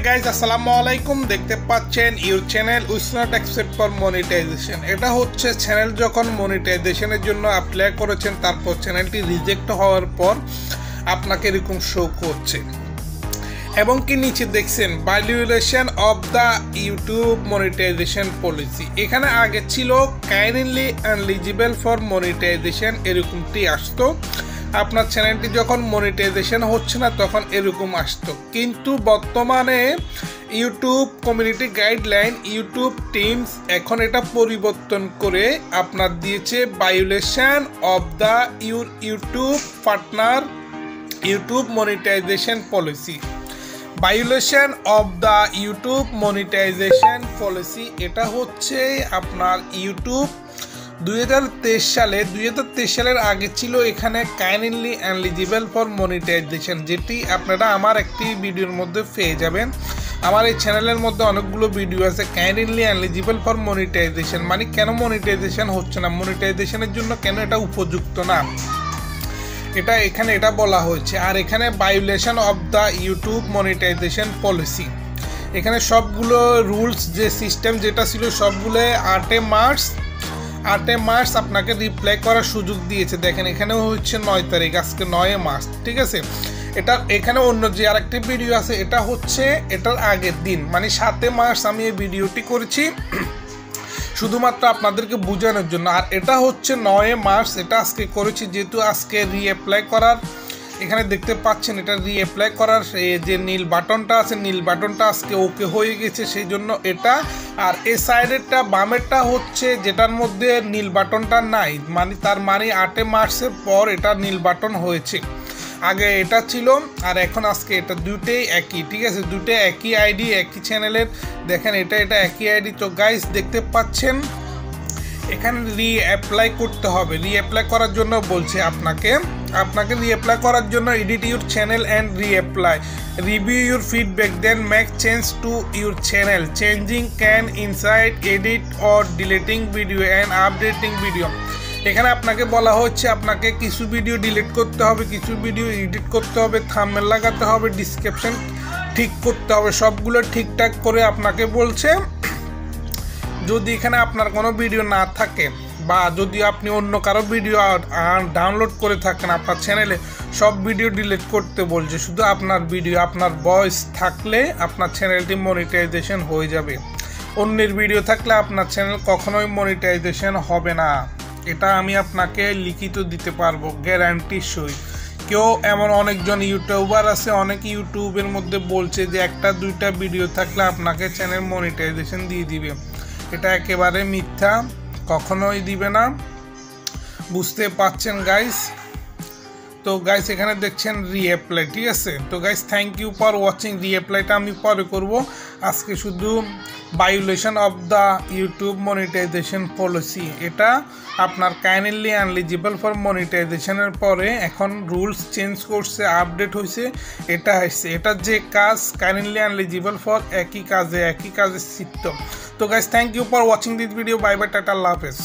Guys আসসালামু আলাইকুম। দেখতে পাচ্ছেন your channel was not accept for monetization. এটা হচ্ছে চ্যানেল যখন মনিটাইজেশনের জন্য অ্যাপ্লাই করেছেন, তারপর চ্যানেলটি রিজেক্ট হওয়ার পর আপনাকে এরকম শো করছে এবং কি নিচে দেখছেন violation of the YouTube monetization policy. এখানে আগে ছিল কাইন্ডলি এলিজিবল ফর মনিটাইজেশন, এরকমটি আসতো। আপনার চ্যানেলটি যখন মনিটাইজেশন হচ্ছে না তখন এরকম আসতো, কিন্তু বর্তমানে YouTube community guideline YouTube teams এখন এটা পরিবর্তন করে আপনার দিয়েছে violation of the YouTube partner YouTube monetization policy. Violation of the YouTube monetization policy এটা হচ্ছে আপনার ইউটিউব 2023 সালের আগে ছিল এখানে কাইন্ডলি এলিজিবল ফর মনিটাইজেশন, যেটি আপনারা আমার একটি ভিডিওর মধ্যে পেয়ে যাবেন। আমার এই চ্যানেলের মধ্যে অনেকগুলো ভিডিও আছে কাইন্ডলি এলিজিবল ফর মনিটাইজেশন, মানে কেন মনিটাইজেশন হচ্ছে না, মনিটাইজেশনের জন্য কেন এটা উপযুক্ত না, এটা এখানে এটা বলা হয়েছে। আর এখানে violation of the YouTube monetization policy, এখানে সবগুলো রুলস যে সিস্টেম যেটা ছিল সবগুলো 8 মার্চ আপনাকে রিপ্লাই করার সুযোগ দিয়েছে। দেখেন এখানেও হচ্ছে 9 তারিখ, আজকে 9 মার্চ, ঠিক আছে। এটা এখানে অন্য যে আরেকটি ভিডিও আছে এটা হচ্ছে এটার আগের দিন, মানে 7 মার্চ আমি এই ভিডিওটি করেছি শুধুমাত্র আপনাদেরকে বোঝানোর জন্য। আর এটা হচ্ছে 9 মার্চ, এটা আজকে করেছি যেহেতু আজকে রিঅ্যাপ্লাই করার, এখানে দেখতে পাচ্ছেন এটা রিঅ্যাপ্লাই করার যে নীল বাটনটা আছে, নীল বাটনটা আজকে ওকে হয়ে গেছে, সেই জন্য এটা। আর এই সাইডেরটা বামেরটা হচ্ছে যেটার মধ্যে নীল বাটনটা নাই, মানে তার মানে 8 মার্চের পর এটা নীল বাটন হয়েছে। আগে এটা ছিল আর এখন আজকে এটা দুটোই একই, ঠিক আছে, দুটোই একই আইডি একই চ্যানেলের। দেখেন এটা একই আইডি। তো গাইস দেখতে পাচ্ছেন এখানে রিঅ্যাপ্লাই করতে হবে। রিঅ্যাপ্লাই করার জন্য বলছে আপনাকে রিঅ্যাপ্লাই করার জন্য edit your channel and reapply, review your feedback, then make change to your channel, changing can inside edit or deleting video and updating video. এখানে আপনাকে বলা হচ্ছে আপনাকে কিছু ভিডিও ডিলিট করতে হবে, কিছু ভিডিও এডিট করতে হবে, থাম্বনেল লাগাতে হবে, ডিসক্রিপশন ঠিক করতে হবে, সবগুলো ঠিকঠাক করে আপনাকে বলছে। যদি এখানে আপনার কোনো ভিডিও না থাকে বা যদি আপনি অন্য কারো ভিডিও ডাউনলোড করে থাকেন আপনার চ্যানেলে, সব ভিডিও ডিলিট করতে বলছে। শুধু আপনার ভিডিও, আপনার ভয়েস থাকলে আপনার চ্যানেলটি মনিটাইজেশন হয়ে যাবে। অন্যের ভিডিও থাকলে আপনার চ্যানেল কখনোই মনিটাইজেশন হবে না, এটা আমি আপনাকে লিখিত দিতে পারবো গ্যারান্টি সই। কেউ এমন অনেকজন ইউটিউবার আছে, অনেক ইউটিউবের মধ্যে বলছে যে 1-2টা ভিডিও থাকলে আপনাকে চ্যানেল মনিটাইজেশন দিয়ে দিবে, এটা একেবারে মিথ্যা, কখনোই দিবে না, বুঝতে পারছেন গাইস। তো গাইস এখানে দেখছেন রিঅ্যাপ্লাই, ঠিক আছে। তো guys thank you for watching. রিঅ্যাপ্লাইটা আমি পরে করব, আজকে শুধু violation of the YouTube monetization policy, এটা আপনার কাইন্ডলি এলিজিবল ফর মনিটাইজেশনের পরে এখন রুলস চেঞ্জ করছে, আপডেট হয়েছে, এটা আসছে। এটার যে কাজ কাইন্ডলি এলিজিবল ফর একই কাজে সিদ্ধ। তো guys thank you for watching this video, bye bye, tata, আল্লাহ হাফেজ।